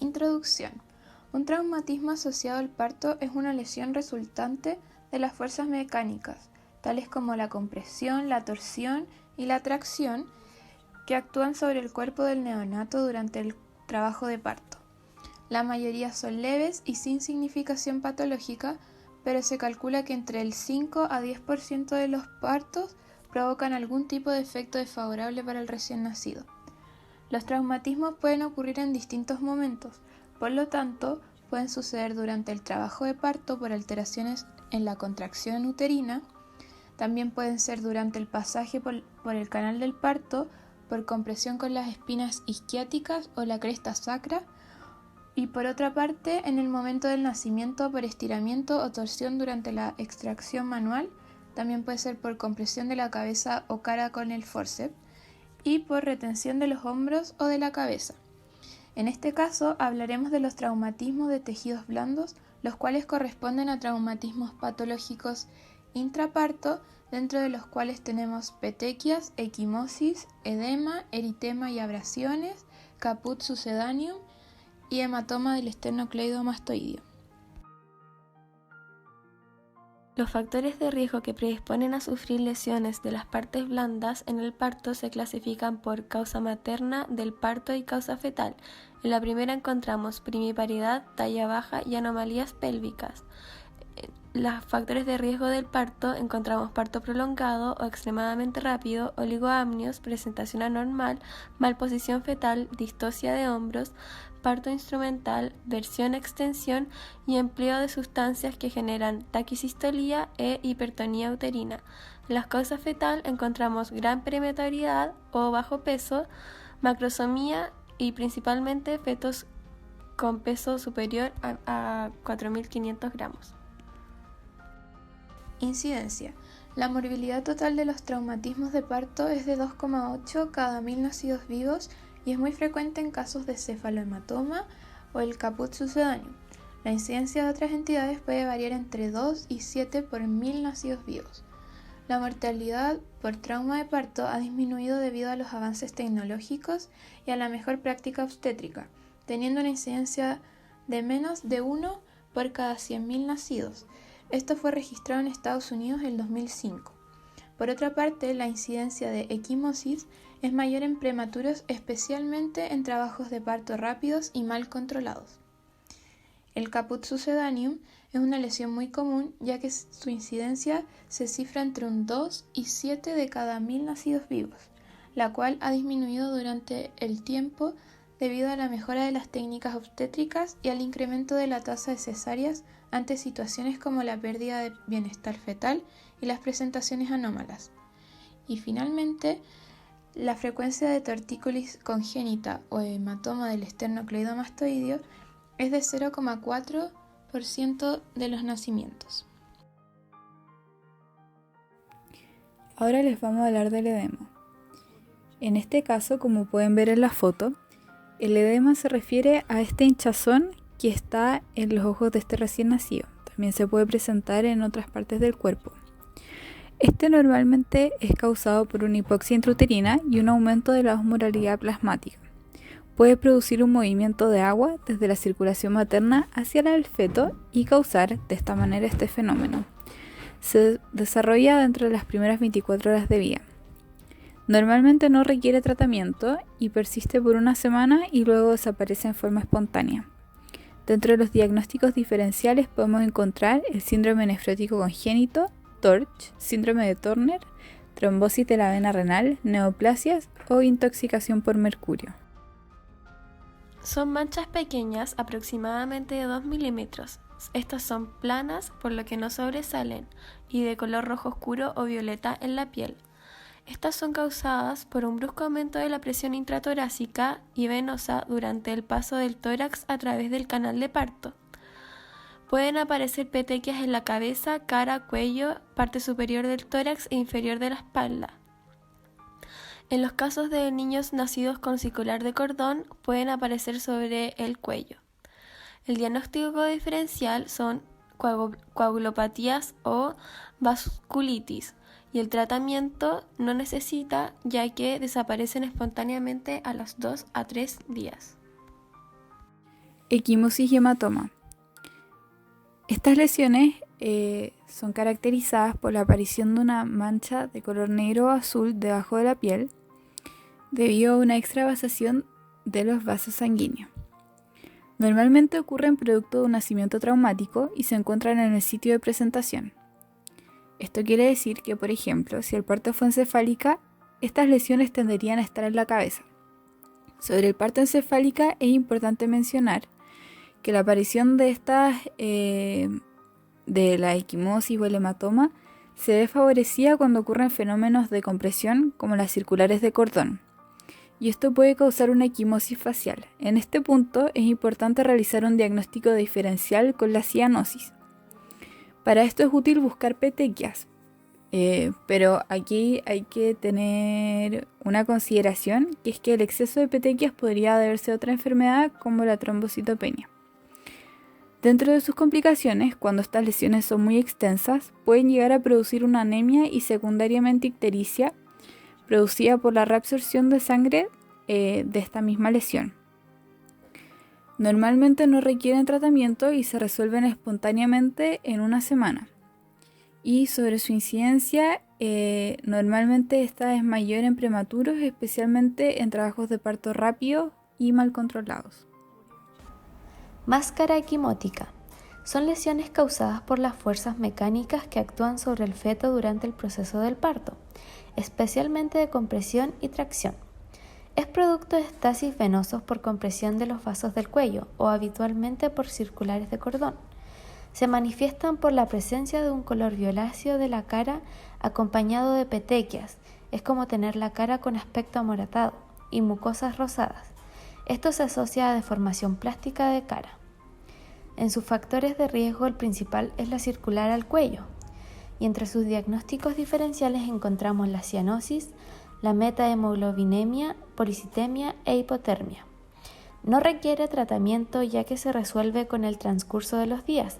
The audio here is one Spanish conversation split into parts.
Introducción. Un traumatismo asociado al parto es una lesión resultante de las fuerzas mecánicas, tales como la compresión, la torsión y la tracción, que actúan sobre el cuerpo del neonato durante el trabajo de parto. La mayoría son leves y sin significación patológica, pero se calcula que entre el 5 a 10% de los partos provocan algún tipo de efecto desfavorable para el recién nacido. Los traumatismos pueden ocurrir en distintos momentos, por lo tanto, pueden suceder durante el trabajo de parto por alteraciones en la contracción uterina, también pueden ser durante el pasaje por el canal del parto, por compresión con las espinas isquiáticas o la cresta sacra, y por otra parte, en el momento del nacimiento por estiramiento o torsión durante la extracción manual, también puede ser por compresión de la cabeza o cara con el forceps, y por retención de los hombros o de la cabeza. En este caso hablaremos de los traumatismos de tejidos blandos, los cuales corresponden a traumatismos patológicos intraparto, dentro de los cuales tenemos petequias, equimosis, edema, eritema y abrasiones, caput succedaneum y hematoma del esternocleidomastoideo. Los factores de riesgo que predisponen a sufrir lesiones de las partes blandas en el parto se clasifican por causa materna del parto y causa fetal. En la primera encontramos primiparidad, talla baja y anomalías pélvicas. Los factores de riesgo del parto encontramos parto prolongado o extremadamente rápido, oligoamnios, presentación anormal, malposición fetal, distosia de hombros, parto instrumental, versión-extensión y empleo de sustancias que generan taquisistolía e hipertonía uterina. En las causas fetal encontramos gran prematuridad o bajo peso, macrosomía y principalmente fetos con peso superior a 4.500 gramos. Incidencia. La morbilidad total de los traumatismos de parto es de 2,8 cada 1000 nacidos vivos y es muy frecuente en casos de cefalohematoma o el caput succedaneum. La incidencia de otras entidades puede variar entre 2 y 7 por 1000 nacidos vivos. La mortalidad por trauma de parto ha disminuido debido a los avances tecnológicos y a la mejor práctica obstétrica, teniendo una incidencia de menos de 1 por cada 100.000 nacidos. Esto fue registrado en Estados Unidos en 2005. Por otra parte, la incidencia de equimosis es mayor en prematuros, especialmente en trabajos de parto rápidos y mal controlados. El caput succedaneum es una lesión muy común, ya que su incidencia se cifra entre un 2 y 7 de cada 1000 nacidos vivos, la cual ha disminuido durante el tiempo debido a la mejora de las técnicas obstétricas y al incremento de la tasa de cesáreas ante situaciones como la pérdida de bienestar fetal y las presentaciones anómalas. Y finalmente, la frecuencia de tortícolis congénita o hematoma del esternocleidomastoideo es de 0,4% de los nacimientos. Ahora les vamos a hablar del edema. En este caso, como pueden ver en la foto, el edema se refiere a este hinchazón que está en los ojos de este recién nacido. También se puede presentar en otras partes del cuerpo. Este normalmente es causado por una hipoxia intrauterina y un aumento de la osmolaridad plasmática. Puede producir un movimiento de agua desde la circulación materna hacia el feto y causar de esta manera este fenómeno. Se desarrolla dentro de las primeras 24 horas de vida. Normalmente no requiere tratamiento y persiste por una semana y luego desaparece en forma espontánea. Dentro de los diagnósticos diferenciales podemos encontrar el síndrome nefrótico congénito, TORCH, síndrome de Turner, trombosis de la vena renal, neoplasias o intoxicación por mercurio. Son manchas pequeñas, aproximadamente de 2 milímetros. Estas son planas, por lo que no sobresalen, y de color rojo oscuro o violeta en la piel. Estas son causadas por un brusco aumento de la presión intratorácica y venosa durante el paso del tórax a través del canal de parto. Pueden aparecer petequias en la cabeza, cara, cuello, parte superior del tórax e inferior de la espalda. En los casos de niños nacidos con circular de cordón, pueden aparecer sobre el cuello. El diagnóstico diferencial son coagulopatías o vasculitis, y el tratamiento no necesita, ya que desaparecen espontáneamente a los 2 a 3 días. Equimosis y hematoma. Estas lesiones son caracterizadas por la aparición de una mancha de color negro o azul debajo de la piel debido a una extravasación de los vasos sanguíneos. Normalmente ocurren producto de un nacimiento traumático y se encuentran en el sitio de presentación. Esto quiere decir que, por ejemplo, si el parto fue encefálica, estas lesiones tenderían a estar en la cabeza. Sobre el parto encefálica es importante mencionar que la aparición de la equimosis o el hematoma se ve favorecida cuando ocurren fenómenos de compresión como las circulares de cordón. Y esto puede causar una equimosis facial. En este punto es importante realizar un diagnóstico diferencial con la cianosis. Para esto es útil buscar petequias, pero aquí hay que tener una consideración, que es que el exceso de petequias podría deberse a otra enfermedad como la trombocitopenia. Dentro de sus complicaciones, cuando estas lesiones son muy extensas, pueden llegar a producir una anemia y secundariamente ictericia, producida por la reabsorción de sangre de esta misma lesión. Normalmente no requieren tratamiento y se resuelven espontáneamente en una semana. Y sobre su incidencia, normalmente esta es mayor en prematuros, especialmente en trabajos de parto rápido y mal controlados. Máscara equimótica. Son lesiones causadas por las fuerzas mecánicas que actúan sobre el feto durante el proceso del parto, especialmente de compresión y tracción. Es producto de estasis venosos por compresión de los vasos del cuello o habitualmente por circulares de cordón. Se manifiestan por la presencia de un color violáceo de la cara acompañado de petequias, es como tener la cara con aspecto amoratado, y mucosas rosadas. Esto se asocia a deformación plástica de cara. En sus factores de riesgo el principal es la circular al cuello, y entre sus diagnósticos diferenciales encontramos la cianosis, la metahemoglobinemia, policitemia e hipotermia. No requiere tratamiento ya que se resuelve con el transcurso de los días.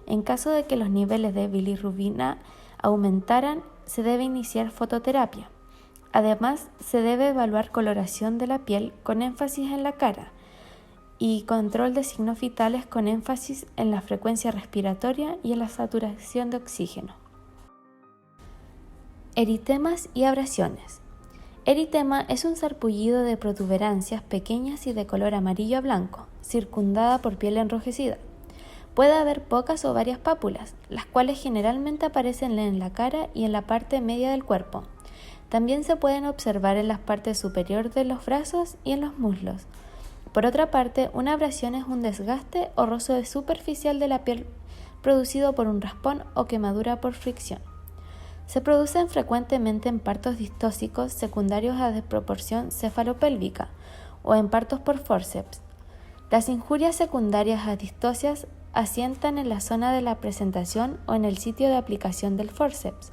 En caso de que los niveles de bilirrubina aumentaran, se debe iniciar fototerapia. Además, se debe evaluar coloración de la piel con énfasis en la cara y control de signos vitales con énfasis en la frecuencia respiratoria y en la saturación de oxígeno. Eritemas y abrasiones. Eritema es un sarpullido de protuberancias pequeñas y de color amarillo a blanco, circundada por piel enrojecida. Puede haber pocas o varias pápulas, las cuales generalmente aparecen en la cara y en la parte media del cuerpo. También se pueden observar en las partes superior de los brazos y en los muslos. Por otra parte, una abrasión es un desgaste o roce superficial de la piel producido por un raspón o quemadura por fricción. Se producen frecuentemente en partos distóxicos secundarios a desproporción cefalopélvica o en partos por fórceps. Las injurias secundarias a distocias asientan en la zona de la presentación o en el sitio de aplicación del fórceps.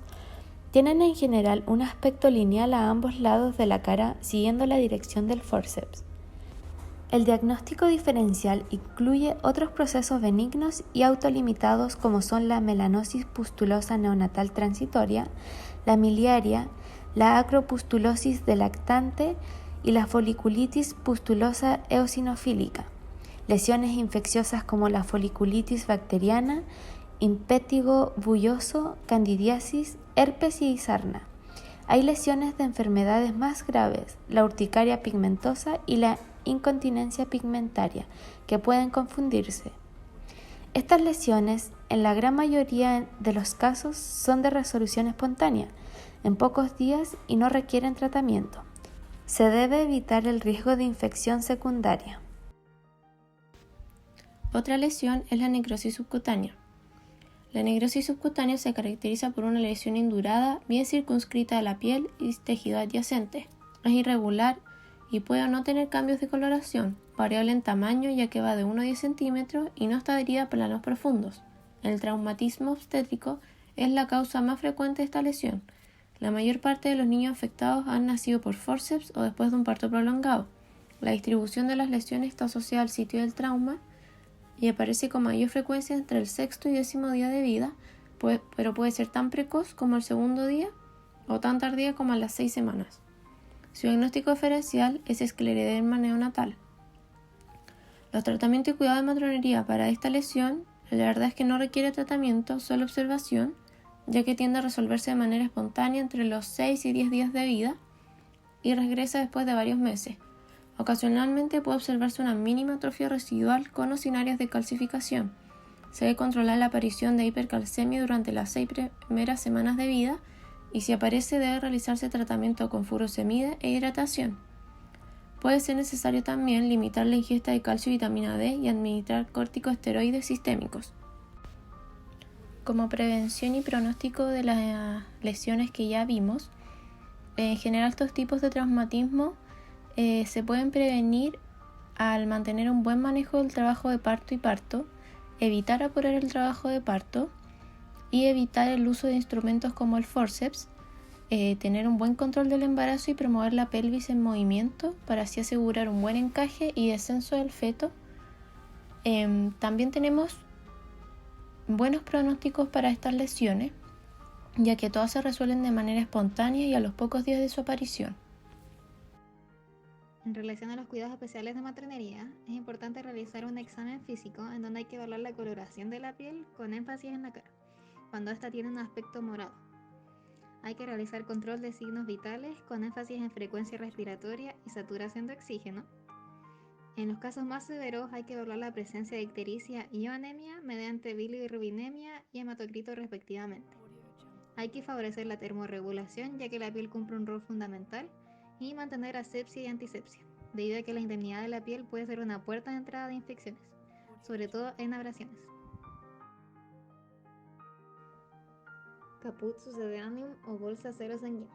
Tienen en general un aspecto lineal a ambos lados de la cara siguiendo la dirección del fórceps. El diagnóstico diferencial incluye otros procesos benignos y autolimitados como son la melanosis pustulosa neonatal transitoria, la miliaria, la acropustulosis del lactante y la foliculitis pustulosa eosinofílica, lesiones infecciosas como la foliculitis bacteriana, impétigo bulloso, candidiasis, herpes y sarna. Hay lesiones de enfermedades más graves, la urticaria pigmentosa y la incontinencia pigmentaria, que pueden confundirse. Estas lesiones, en la gran mayoría de los casos, son de resolución espontánea, en pocos días y no requieren tratamiento. Se debe evitar el riesgo de infección secundaria. Otra lesión es la necrosis subcutánea. La necrosis subcutánea se caracteriza por una lesión indurada, bien circunscrita a la piel y tejido adyacente. Es irregular y puede o no tener cambios de coloración, variable en tamaño ya que va de 1 a 10 centímetros y no está adherida a planos profundos. El traumatismo obstétrico es la causa más frecuente de esta lesión. La mayor parte de los niños afectados han nacido por fórceps o después de un parto prolongado. La distribución de las lesiones está asociada al sitio del trauma y aparece con mayor frecuencia entre el 6º y 10º día de vida, pero puede ser tan precoz como el 2º día o tan tardía como a las 6 semanas. Su diagnóstico diferencial es escleroderma neonatal. Los tratamientos y cuidados de matronería para esta lesión, la verdad es que no requiere tratamiento, solo observación, ya que tiende a resolverse de manera espontánea entre los 6 y 10 días de vida y regresa después de varios meses. Ocasionalmente puede observarse una mínima atrofia residual con o sin áreas de calcificación. Se debe controlar la aparición de hipercalcemia durante las 6 primeras semanas de vida y si aparece debe realizarse tratamiento con furosemida e hidratación. Puede ser necesario también limitar la ingesta de calcio y vitamina D y administrar corticosteroides sistémicos. Como prevención y pronóstico de las lesiones que ya vimos, en general estos tipos de traumatismo se pueden prevenir al mantener un buen manejo del trabajo de parto y parto, evitar apurar el trabajo de parto y evitar el uso de instrumentos como el forceps, tener un buen control del embarazo y promover la pelvis en movimiento para así asegurar un buen encaje y descenso del feto. También tenemos buenos pronósticos para estas lesiones, ya que todas se resuelven de manera espontánea y a los pocos días de su aparición. En relación a los cuidados especiales de matronería, es importante realizar un examen físico en donde hay que evaluar la coloración de la piel con énfasis en la cara, cuando ésta tiene un aspecto morado. Hay que realizar control de signos vitales con énfasis en frecuencia respiratoria y saturación de oxígeno. En los casos más severos hay que evaluar la presencia de ictericia y o anemia mediante bilirrubinemia y hematocrito respectivamente. Hay que favorecer la termorregulación ya que la piel cumple un rol fundamental y mantener asepsia y antisepsia, debido a que la indemnidad de la piel puede ser una puerta de entrada de infecciones, sobre todo en abrasiones. Caput succedaneum o bolsa serosanguínea.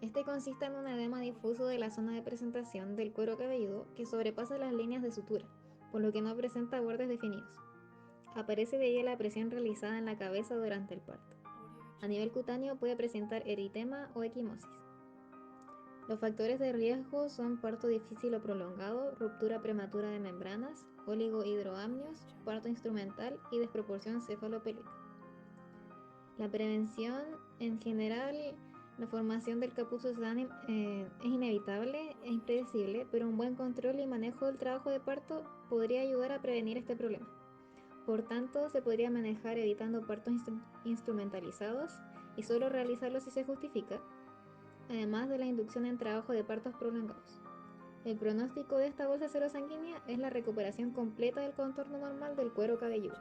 Este consiste en un edema difuso de la zona de presentación del cuero cabelludo que sobrepasa las líneas de sutura, por lo que no presenta bordes definidos. Aparece debido a la presión realizada en la cabeza durante el parto. A nivel cutáneo puede presentar eritema o equimosis. Los factores de riesgo son parto difícil o prolongado, ruptura prematura de membranas, oligohidroamnios, parto instrumental y desproporción cefalopélvica. La prevención, en general, la formación del caput succedaneum es inevitable e impredecible, pero un buen control y manejo del trabajo de parto podría ayudar a prevenir este problema. Por tanto, se podría manejar evitando partos instrumentalizados y solo realizarlos si se justifica, además de la inducción en trabajo de partos prolongados. El pronóstico de esta bolsa serosanguínea es la recuperación completa del contorno normal del cuero cabelludo.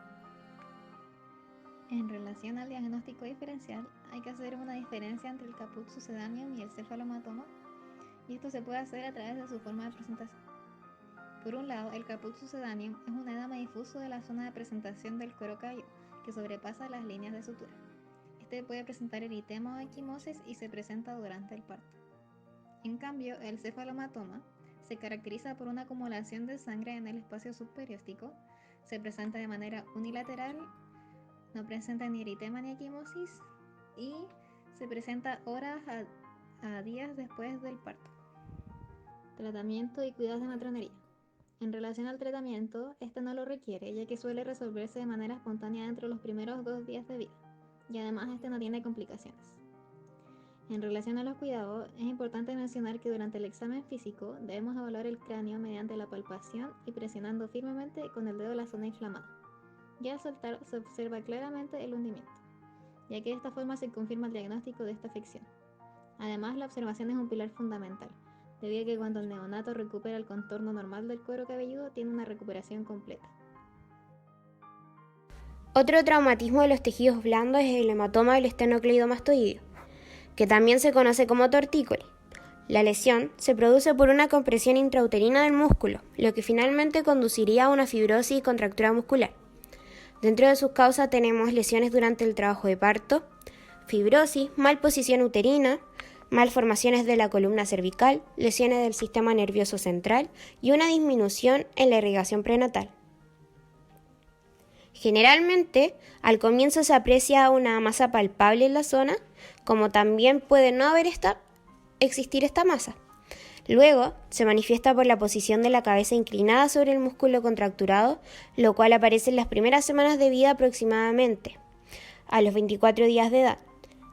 En relación al diagnóstico diferencial, hay que hacer una diferencia entre el caput succedaneum y el cefalomatoma, y esto se puede hacer a través de su forma de presentación. Por un lado, el caput succedaneum es un edema difuso de la zona de presentación del cuero cabelludo, que sobrepasa las líneas de sutura. Este puede presentar eritema o equimosis y se presenta durante el parto. En cambio, el cefalomatoma se caracteriza por una acumulación de sangre en el espacio subperióstico, se presenta de manera unilateral, no presenta ni eritema ni equimosis y se presenta horas a días después del parto. Tratamiento y cuidados de matronería. En relación al tratamiento, este no lo requiere, ya que suele resolverse de manera espontánea dentro de los primeros 2 días de vida, y además este no tiene complicaciones. En relación a los cuidados, es importante mencionar que durante el examen físico debemos evaluar el cráneo mediante la palpación y presionando firmemente con el dedo la zona inflamada. Y al soltar se observa claramente el hundimiento, ya que de esta forma se confirma el diagnóstico de esta afección. Además, la observación es un pilar fundamental, debido a que cuando el neonato recupera el contorno normal del cuero cabelludo, tiene una recuperación completa. Otro traumatismo de los tejidos blandos es el hematoma del esternocleidomastoideo, que también se conoce como tortícoli. La lesión se produce por una compresión intrauterina del músculo, lo que finalmente conduciría a una fibrosis y contractura muscular. Dentro de sus causas tenemos lesiones durante el trabajo de parto, fibrosis, malposición uterina, malformaciones de la columna cervical, lesiones del sistema nervioso central y una disminución en la irrigación prenatal. Generalmente, al comienzo se aprecia una masa palpable en la zona, como también puede no existir esta masa. Luego, se manifiesta por la posición de la cabeza inclinada sobre el músculo contracturado, lo cual aparece en las primeras semanas de vida aproximadamente, a los 24 días de edad.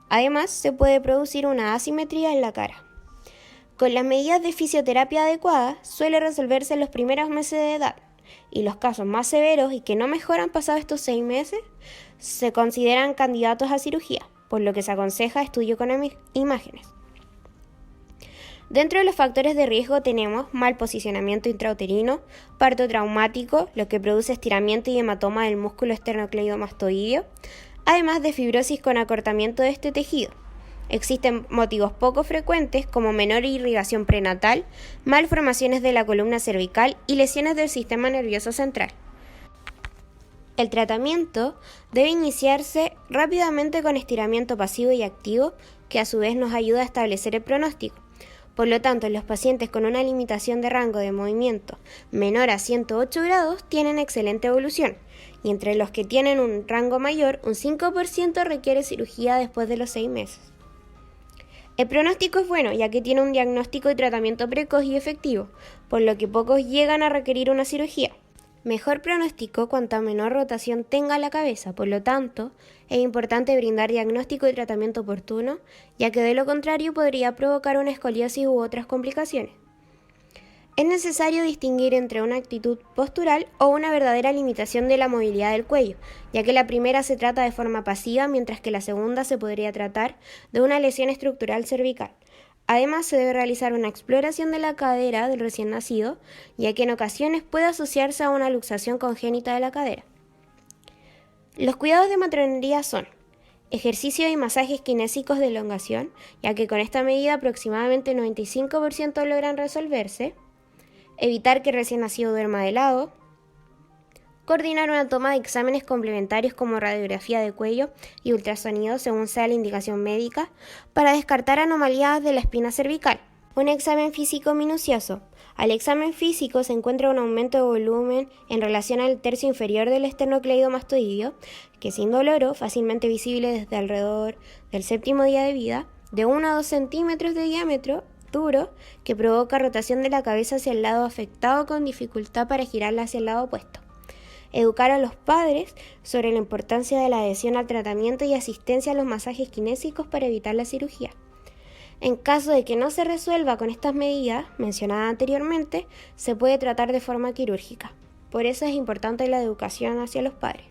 Además, se puede producir una asimetría en la cara. Con las medidas de fisioterapia adecuadas suele resolverse en los primeros meses de edad, y los casos más severos y que no mejoran pasados estos 6 meses se consideran candidatos a cirugía, por lo que se aconseja estudio con imágenes. Dentro de los factores de riesgo tenemos mal posicionamiento intrauterino, parto traumático, lo que produce estiramiento y hematoma del músculo esternocleidomastoideo, además de fibrosis con acortamiento de este tejido. Existen motivos poco frecuentes como menor irrigación prenatal, malformaciones de la columna cervical y lesiones del sistema nervioso central. El tratamiento debe iniciarse rápidamente con estiramiento pasivo y activo, que a su vez nos ayuda a establecer el pronóstico. Por lo tanto, los pacientes con una limitación de rango de movimiento menor a 108 grados tienen excelente evolución, y entre los que tienen un rango mayor, un 5% requiere cirugía después de los 6 meses. El pronóstico es bueno, ya que tiene un diagnóstico y tratamiento precoz y efectivo, por lo que pocos llegan a requerir una cirugía. Mejor pronóstico cuanta menor rotación tenga la cabeza, por lo tanto, es importante brindar diagnóstico y tratamiento oportuno, ya que de lo contrario podría provocar una escoliosis u otras complicaciones. Es necesario distinguir entre una actitud postural o una verdadera limitación de la movilidad del cuello, ya que la primera se trata de forma pasiva, mientras que la segunda se podría tratar de una lesión estructural cervical. Además, se debe realizar una exploración de la cadera del recién nacido, ya que en ocasiones puede asociarse a una luxación congénita de la cadera. Los cuidados de matronería son ejercicios y masajes kinésicos de elongación, ya que con esta medida aproximadamente el 95% logran resolverse, evitar que el recién nacido duerma de lado, coordinar una toma de exámenes complementarios como radiografía de cuello y ultrasonido según sea la indicación médica para descartar anomalías de la espina cervical. Un examen físico minucioso. Al examen físico se encuentra un aumento de volumen en relación al tercio inferior del esternocleidomastoideo, que es indoloro, fácilmente visible desde alrededor del 7º día de vida, de 1 a 2 centímetros de diámetro, duro, que provoca rotación de la cabeza hacia el lado afectado con dificultad para girarla hacia el lado opuesto. Educar a los padres sobre la importancia de la adhesión al tratamiento y asistencia a los masajes kinésicos para evitar la cirugía. En caso de que no se resuelva con estas medidas mencionadas anteriormente, se puede tratar de forma quirúrgica. Por eso es importante la educación hacia los padres.